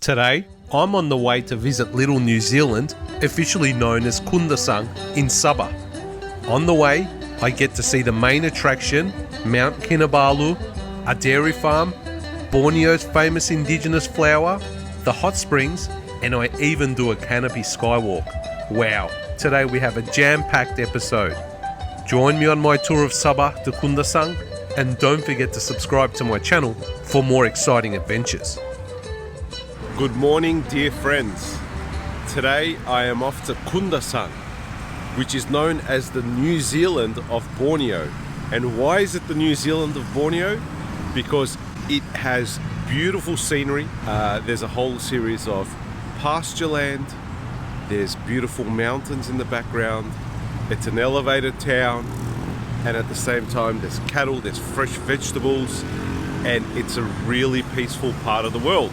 Today, I'm on the way to visit Little New Zealand, officially known as Kundasang, in Sabah. On the way, I get to see the main attraction, Mount Kinabalu, a dairy farm, Borneo's famous indigenous flower, the hot springs, and I even do a Canopy skywalk. Wow, today we have a jam-packed episode. Join me on my tour of Sabah to Kundasang, and don't forget to subscribe to my channel for more exciting adventures. Good morning, dear friends. Today I am off to Kundasang, which is known as the New Zealand of Borneo. And why is it the New Zealand of Borneo? Because it has beautiful scenery. There's a whole series of pasture land. There's beautiful mountains in the background. It's an elevated town, and at the same time there's cattle, there's fresh vegetables, and it's a really peaceful part of the world.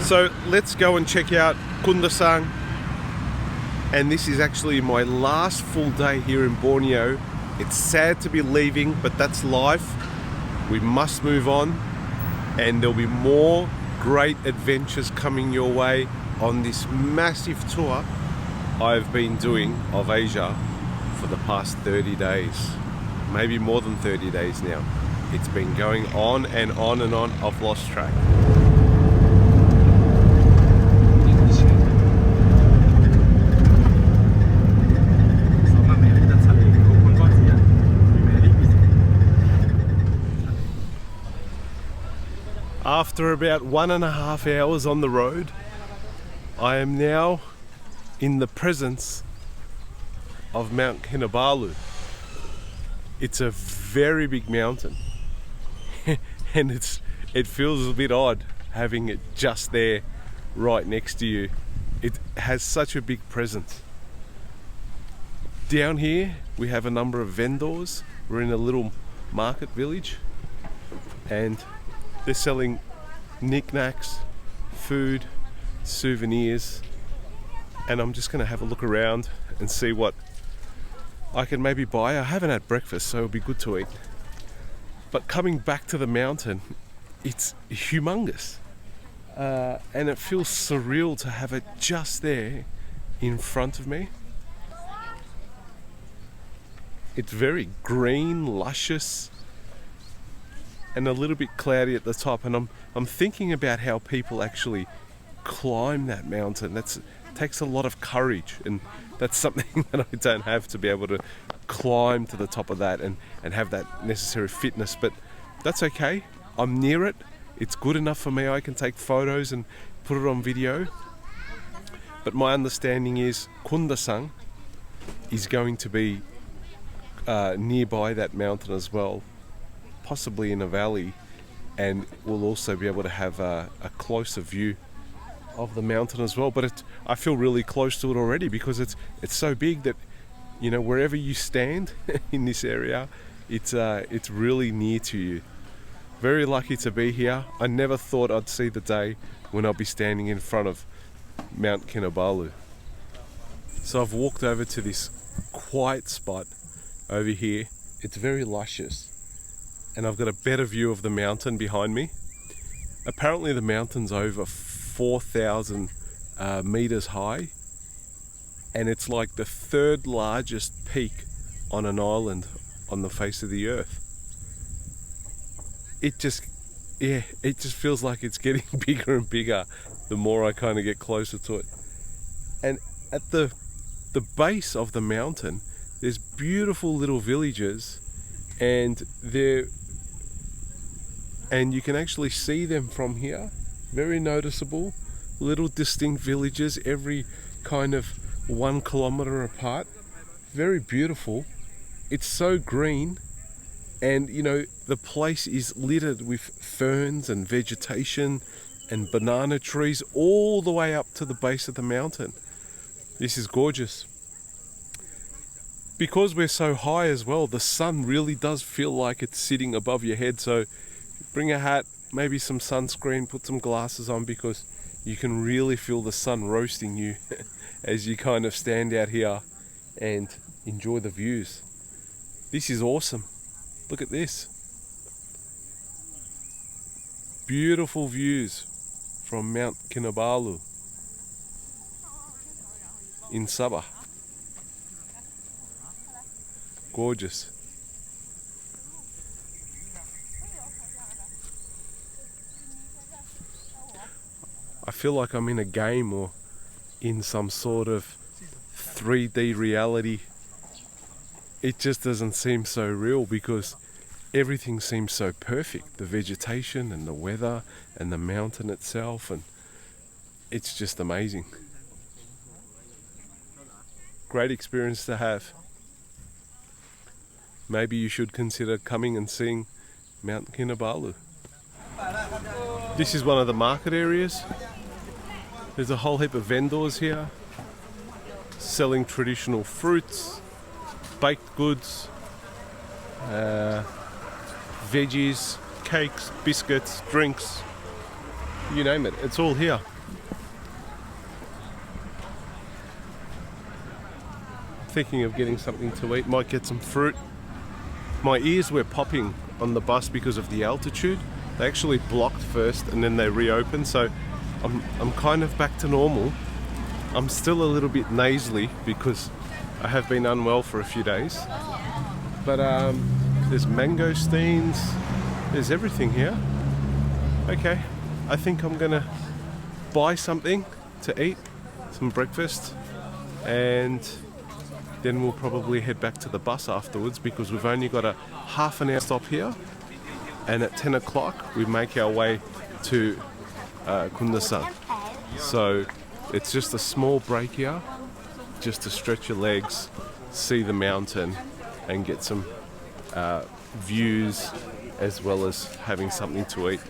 So let's go and check out Kundasang. And this is actually my last full day here in Borneo. It's sad to be leaving, but that's life. We must move on, and there'll be more great adventures coming your way on this massive tour I've been doing of Asia for the past 30 days. Maybe more than 30 days now. It's been going on and on and on. I've lost track. After about 1.5 hours on the road, I am now in the presence of Mount Kinabalu. It's a very big mountain and it feels a bit odd having it just there right next to you. It has such a big presence. Down here we have a number of vendors. We're in a little market village and they're selling knickknacks, food, souvenirs, and I'm just going to have a look around and see what I can maybe buy. I haven't had breakfast, so it'll be good to eat. But coming back to the mountain, it's humongous, and it feels surreal to have it just there in front of me. It's very green, luscious, and a little bit cloudy at the top, and I'm thinking about how people actually climb that mountain. It takes a lot of courage, and that's something that I don't have, to be able to climb to the top of that and have that necessary fitness. But that's okay. I'm near it. It's good enough for me. I can take photos and put it on video. But my understanding is Kundasang is going to be nearby that mountain as well, possibly in a valley, and we'll also be able to have a closer view of the mountain as well. But I feel really close to it already because it's so big that, you know, wherever you stand in this area, it's really near to you. Very lucky to be here. I never thought I'd see the day when I'll be standing in front of Mount Kinabalu. So I've walked over to this quiet spot over here. It's very luscious, and I've got a better view of the mountain behind me. Apparently the mountain's over 4,000 meters high, and it's like the third largest peak on an island on the face of the earth. It just feels like it's getting bigger and bigger the more I kind of get closer to it. And at the base of the mountain, there's beautiful little villages, and you can actually see them from here. Very noticeable, little distinct villages, every kind of 1 kilometer apart. Very beautiful. It's so green, and you know, the place is littered with ferns and vegetation and banana trees all the way up to the base of the mountain. This is gorgeous. Because we're so high as well, the sun really does feel like it's sitting above your head. So bring a hat, maybe some sunscreen, put some glasses on, because you can really feel the sun roasting you as you kind of stand out here and enjoy the views. This is awesome. Look at this. Beautiful views from Mount Kinabalu in Sabah. Gorgeous. I feel like I'm in a game or in some sort of 3D reality. It just doesn't seem so real because everything seems so perfect. The vegetation and the weather and the mountain itself, and it's just amazing. Great experience to have. Maybe you should consider coming and seeing Mount Kinabalu. This is one of the market areas. There's a whole heap of vendors here selling traditional fruits, baked goods, veggies, cakes, biscuits, drinks, you name it, it's all here. Thinking of getting something to eat, might get some fruit. My ears were popping on the bus because of the altitude. They actually blocked first and then they reopened, so I'm kind of back to normal. I'm still a little bit nasally because I have been unwell for a few days. But there's mangosteens, there's everything here. Okay, I think I'm gonna buy something to eat, some breakfast, and then we'll probably head back to the bus afterwards because we've only got a half an hour stop here, and at 10 o'clock we make our way to Kundasang. So it's just a small break here, just to stretch your legs, see the mountain and get some views as well as having something to eat.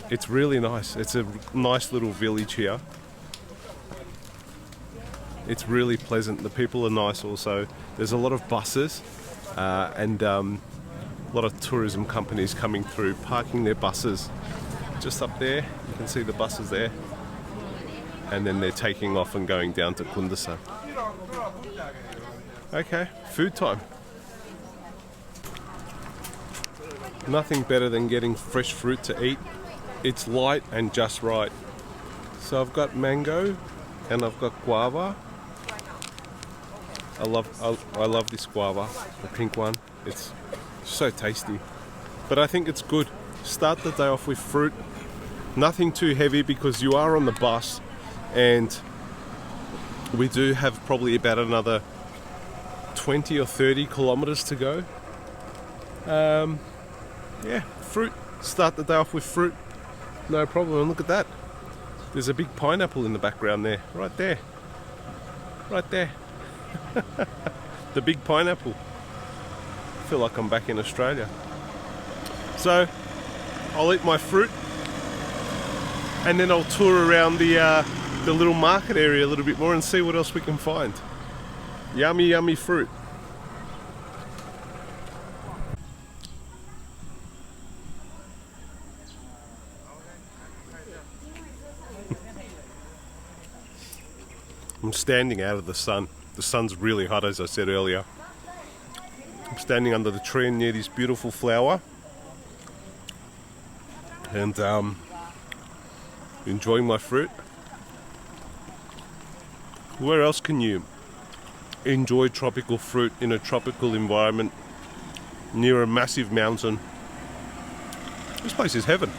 It's really nice. It's a nice little village here. It's really pleasant. The people are nice also. There's a lot of buses and a lot of tourism companies coming through, parking their buses just up there. You can see the buses there. And then they're taking off and going down to Kundasang. Okay, food time. Nothing better than getting fresh fruit to eat. It's light and just right. So I've got mango and I've got guava. I love this guava, the pink one. It's so tasty. But I think it's good. Start the day off with fruit. Nothing too heavy because you are on the bus and we do have probably about another 20 or 30 kilometers to go. Yeah, fruit. Start the day off with fruit. No problem. And look at that. There's a big pineapple in the background there. Right there. Right there. The big pineapple. I feel like I'm back in Australia. So I'll eat my fruit and then I'll tour around the little market area a little bit more and see what else we can find. Yummy, yummy fruit. I'm standing out of the sun. The sun's really hot, as I said earlier. I'm standing under the tree near this beautiful flower and enjoying my fruit. Where else can you enjoy tropical fruit in a tropical environment near a massive mountain? This place is heaven.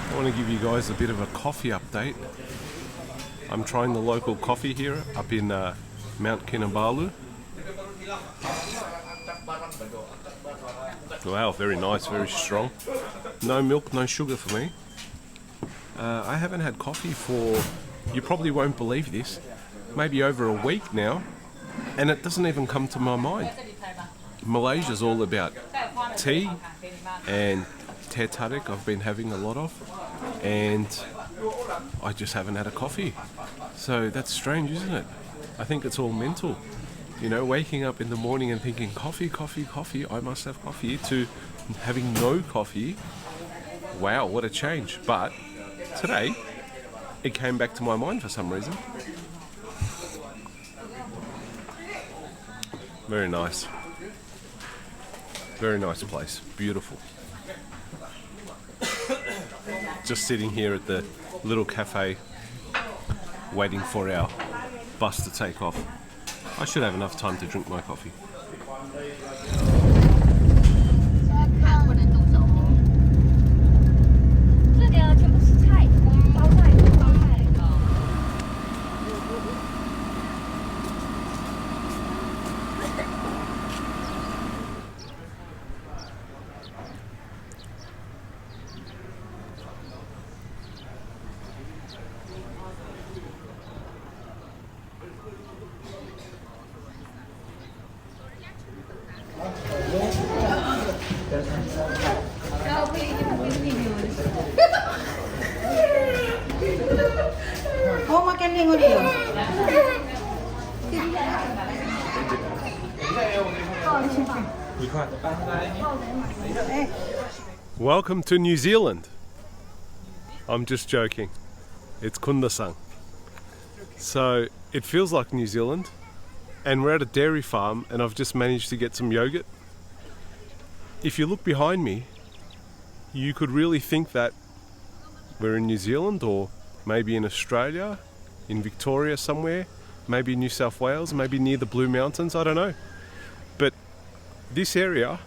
I want to give you guys a bit of a coffee update. I'm trying the local coffee here up in Mount Kinabalu. Wow, very nice, very strong. No milk, no sugar for me. I haven't had coffee for, you probably won't believe this, maybe over a week now, and it doesn't even come to my mind. Malaysia's all about tea and teh tarik I've been having a lot of, and I just haven't had a coffee. So that's strange, isn't it? I think it's all mental. You know, waking up in the morning and thinking, coffee, coffee, coffee, I must have coffee, to having no coffee. Wow, what a change. But today, it came back to my mind for some reason. Very nice. Very nice place. Beautiful. just sitting here at the little cafe waiting for our bus to take off. I should have enough time to drink my coffee. Welcome to New Zealand. I'm just joking. It's Kundasang. So it feels like New Zealand, and we're at a dairy farm, and I've just managed to get some yogurt. If you look behind me, you could really think that we're in New Zealand, or maybe in Australia, in Victoria somewhere, maybe New South Wales, maybe near the Blue Mountains, I don't know. But this area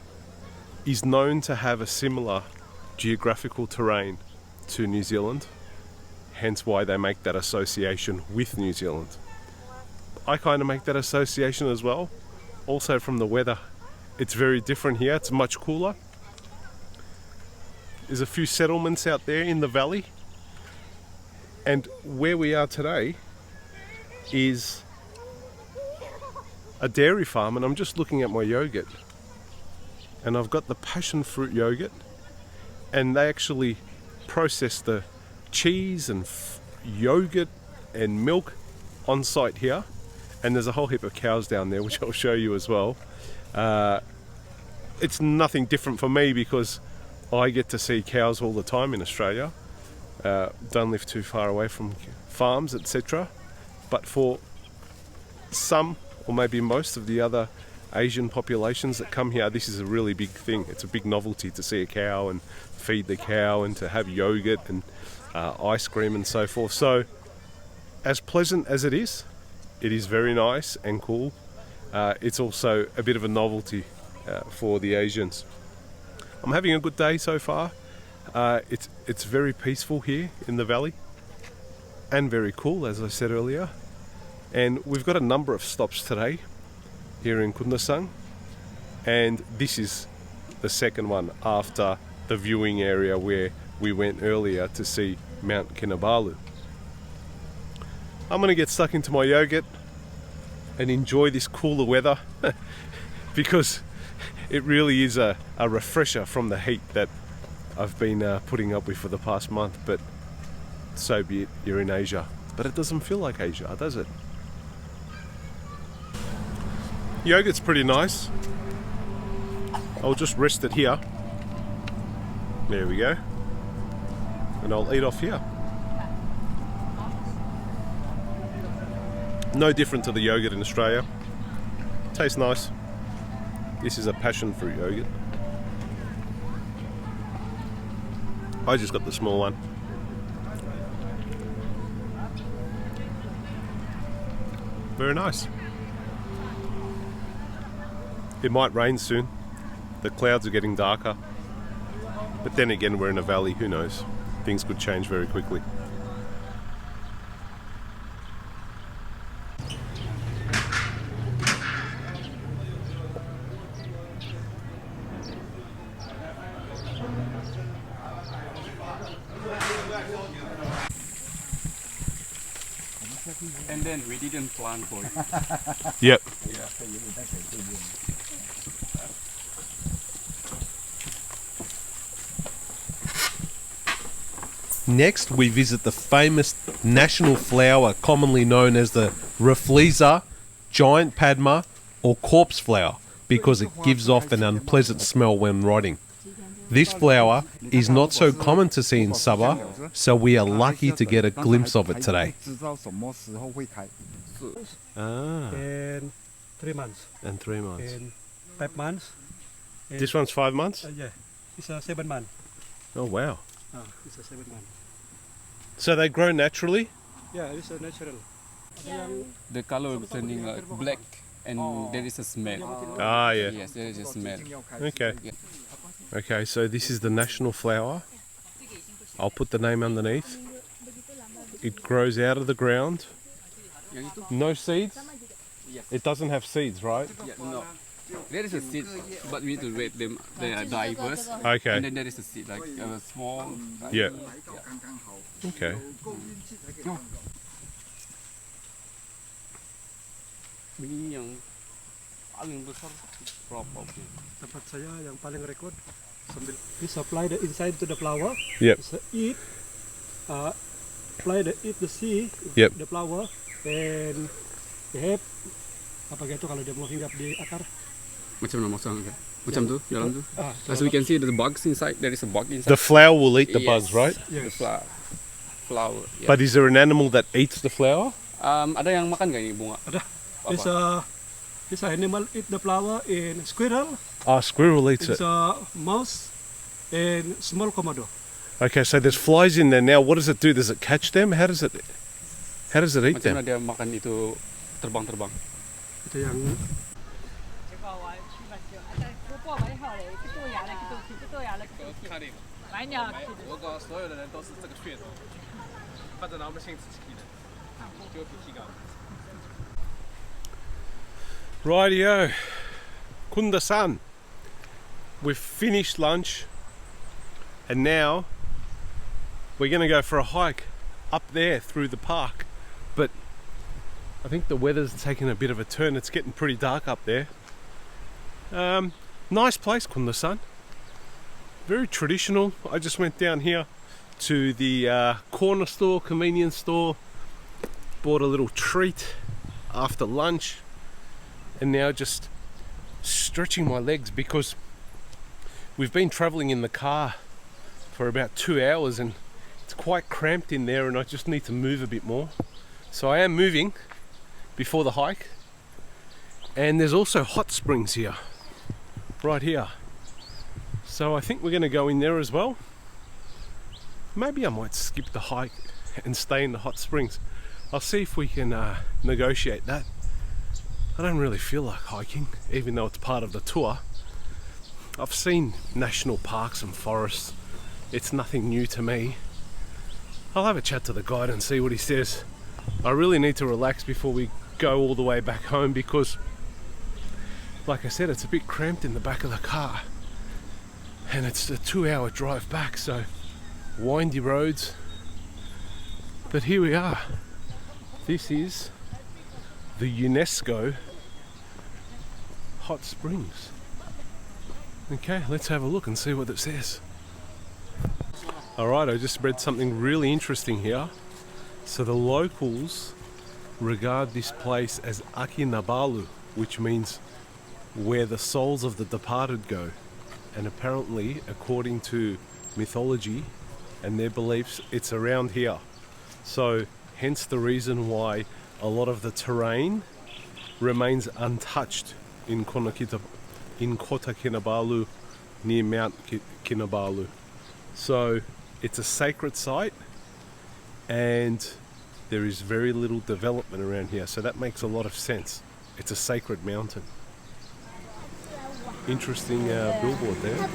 is known to have a similar geographical terrain to New Zealand, hence why they make that association with New Zealand. I kind of make that association as well, also from the weather. It's very different here, it's much cooler. There's a few settlements out there in the valley, and where we are today is a dairy farm, and I'm just looking at my yogurt, and I've got the passion fruit yogurt, and they actually process the cheese and yogurt and milk on site here, and there's a whole heap of cows down there which I'll show you as well. It's nothing different for me because I get to see cows all the time in Australia. Don't live too far away from farms, etc. But for some, or maybe most of the other Asian populations that come here, this is a really big thing. It's a big novelty to see a cow and feed the cow and to have yogurt and ice cream and so forth. So as pleasant as it is very nice and cool. It's also a bit of a novelty for the Asians. I'm having a good day so far. It's very peaceful here in the valley and very cool, as I said earlier. And we've got a number of stops today here in Kundasang, and this is the second one after the viewing area where we went earlier to see Mount Kinabalu. I'm going to get stuck into my yogurt and enjoy this cooler weather because it really is a refresher from the heat that I've been putting up with for the past month. But so be it, you're in Asia. But it doesn't feel like Asia, does it? Yogurt's pretty nice. I'll just rest it here. There we go. And I'll eat off here. No different to the yogurt in Australia. Tastes nice. This is a passion fruit yogurt. I just got the small one. Very nice. It might rain soon. The clouds are getting darker. But then again, we're in a valley, who knows? Things could change very quickly. And then we didn't plan for it. Yep. Yeah. Next, we visit the famous national flower commonly known as the Rafflesia, giant Padma, or corpse flower because it gives off an unpleasant smell when rotting. This flower is not so common to see in Sabah, so we are lucky to get a glimpse of it today. And 3 months. And 3 months. And 5 months. This one's 5 months? Yeah, it's 7 months. Oh wow. It's a 7 months. So they grow naturally? Yeah, it's a natural. The color will be turning like black, and there is a smell. Ah, yeah. Yes, there is a smell. Okay. Yeah. Okay, so this is the national flower. I'll put the name underneath. It grows out of the ground. Yang itu? No seeds? Yes. It doesn't have seeds, right? Yeah, no. There is a seed, but we need to wait them. They are diverse. Okay. And then there is a seed, like a small. Yeah. Okay. Ini yang paling besar berapa? Tempat saya yang paling rekod sambil we supply the inside to the flower. Yep. So eat eat the seed, Yep. the flower, and they have apa gitu kalau dia mau hinggap di akar. Macam mana maksudnya? Macam tu, jalan tu. As we can see, the bugs inside. There is a bug inside. The flower will eat the bugs, Yes. right? The Yes. flower. Yeah. But is there an animal that eats the flower? Ada yang makan gak ini bunga? Ada. This animal eat the flower in squirrel. Ah, squirrel eats It's it. a mouse and small komodo. Okay, so there's flies in there now. What does it do? Does it catch them? How does it eat Macam mana them? dia makan itu terbang-terbang? Itu yang 如果所有的人都是这个血统，或者拿我们性子气的，就有脾气高。 Rightio. Kundasang. We've finished lunch and now we're going to go for a hike up there through the park. But I think the weather's taken a bit of a turn. It's getting pretty dark up there. Nice place, Kundasang. Very traditional. I just went down here to the corner store, convenience store, bought a little treat after lunch, and now just stretching my legs because we've been traveling in the car for about 2 hours and it's quite cramped in there and I just need to move a bit more. So I am moving before the hike, and there's also hot springs here, right here. So I think we're going to go in there as well. Maybe I might skip the hike and stay in the hot springs. I'll see if we can negotiate that. I don't really feel like hiking, even though it's part of the tour. I've seen national parks and forests. It's nothing new to me. I'll have a chat to the guide and see what he says. I really need to relax before we go all the way back home because, like I said, it's a bit cramped in the back of the car. And it's a 2-hour drive back, so windy roads. But here we are. This is the UNESCO hot springs. Okay, let's have a look and see what it says. Alright, I just read something really interesting here. So the locals regard this place as Kinabalu, which means where the souls of the departed go. And apparently, according to mythology and their beliefs, it's around here. So hence the reason why a lot of the terrain remains untouched in Kota Kinabalu, near Mount Kinabalu. So it's a sacred site and there is very little development around here, so that makes a lot of sense. It's a sacred mountain. Interesting billboard there.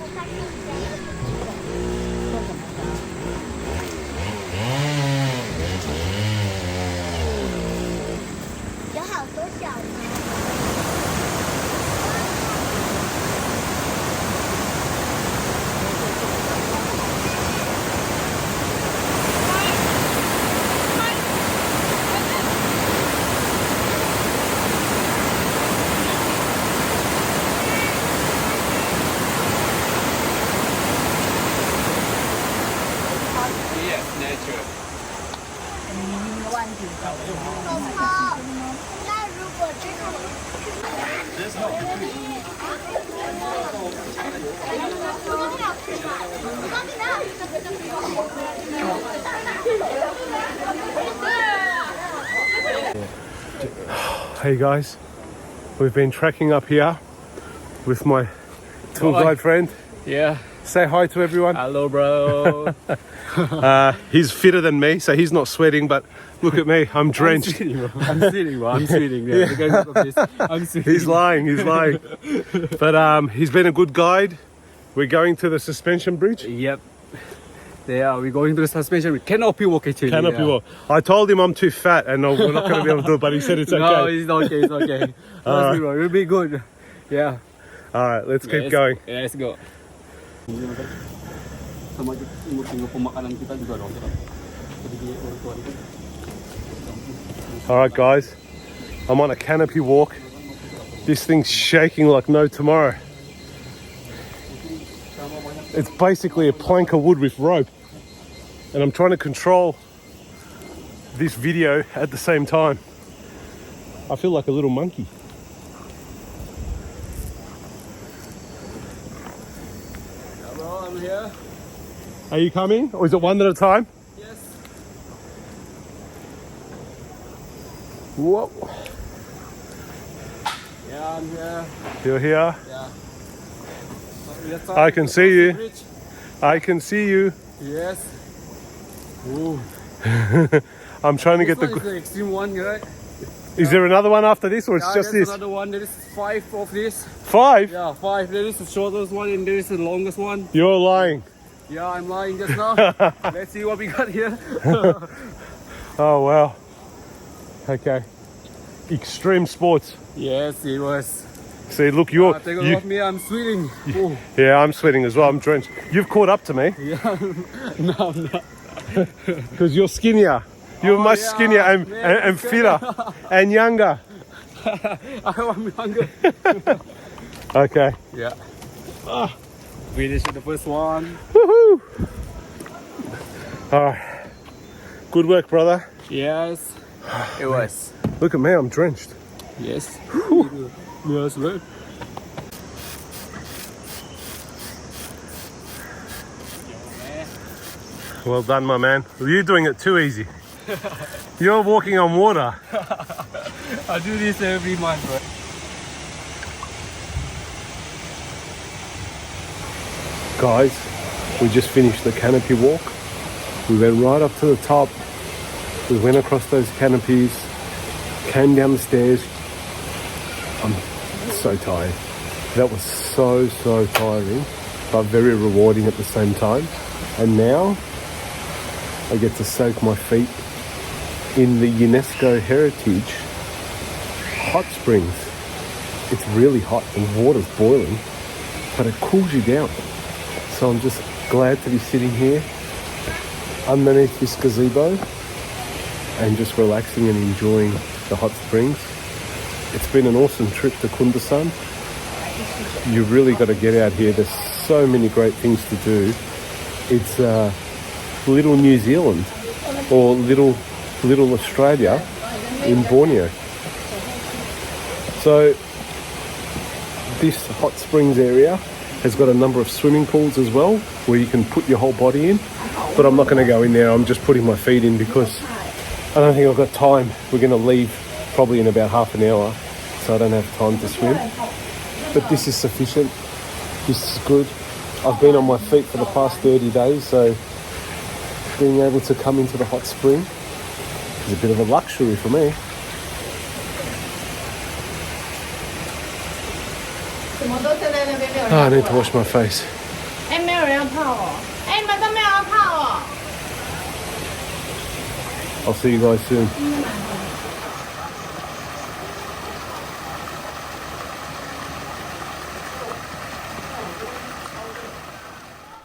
Yes, nature. 那如果这种 Hey guys, we've been trekking up here with my tour guide friend. Yeah. Say hi to everyone. Hello, bro. He's fitter than me, so he's not sweating, but look at me, I'm drenched. I'm sweating, bro. I'm sweating. Yeah. Because of this, I'm sweating. He's lying. But he's been a good guide. We're going to the suspension bridge. Yep. Yeah, we're going to the suspension with Canopy walk actually. Canopy walk. I told him I'm too fat and we're not going to be able to do it, but he said it's okay. No, it's okay. It's okay. Trust me, bro. It'll be good. Yeah. All right, let's keep going. Yeah, let's go. Sama tengok pemakanan kita juga dong. All right, guys. I'm on a canopy walk. This thing's shaking like no tomorrow. It's basically a plank of wood with rope. And I'm trying to control this video at the same time. I feel like a little monkey. Yeah, bro, I'm here. Are you coming? Or is it one at a time? Yes. Whoa. Yeah, I'm here. You're here. Yeah. I can see you. I can see you. Yes. Ooh. I'm trying to get This the... one is the extreme one, right? Is there another one after this or it's just there's this? another one. There is 5 of this. 5? Yeah, 5. There is the shortest one and there is the longest one. You're lying. Yeah, I'm lying just now. Let's see what we got here. Oh, wow. Okay. Extreme sports. Yes, it was. See, look, you're... Take a look at me, I'm sweating. Ooh. Yeah, I'm sweating as well. I'm drenched. You've caught up to me. Yeah, no, I'm not. Because you're skinnier. You're much skinnier and fitter and younger. I'm younger. Okay. Yeah. Finished the first one. Woohoo! All right. Good work, brother. Yes, it was. Look at me, I'm drenched. Yes. Yes, right. Well done, my man. You're doing it too easy. You're walking on water. I do this every month, bro. Guys, we just finished the canopy walk. We went right up to the top. We went across those canopies, came down the stairs. I'm so tired. That was so tiring, but very rewarding at the same time. And now I get to soak my feet in the UNESCO Heritage hot springs. It's really hot, the water's boiling, but it cools you down. So I'm just glad to be sitting here underneath this gazebo and just relaxing and enjoying the hot springs. It's been an awesome trip to Kundasang. You really got to get out here. There's so many great things to do. It's little New Zealand or little Australia in Borneo. So this hot springs area has got a number of swimming pools as well where you can put your whole body in, but I'm not going to go in there. I'm just putting my feet in because I don't think I've got time. We're going to leave probably in about half an hour, so I don't have time to swim, but this is sufficient. This is good. I've been on my feet for the past 30 days, so being able to come into the hot spring is a bit of a luxury for me. I need to wash my face. I'll see you guys soon.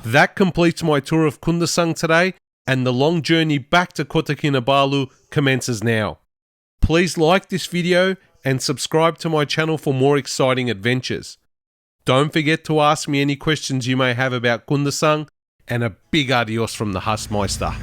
That completes my tour of Kundasang today, and the long journey back to Kota Kinabalu commences now. Please like this video and subscribe to my channel for more exciting adventures. Don't forget to ask me any questions you may have about Kundasang, and a big adios from the Hussmeister.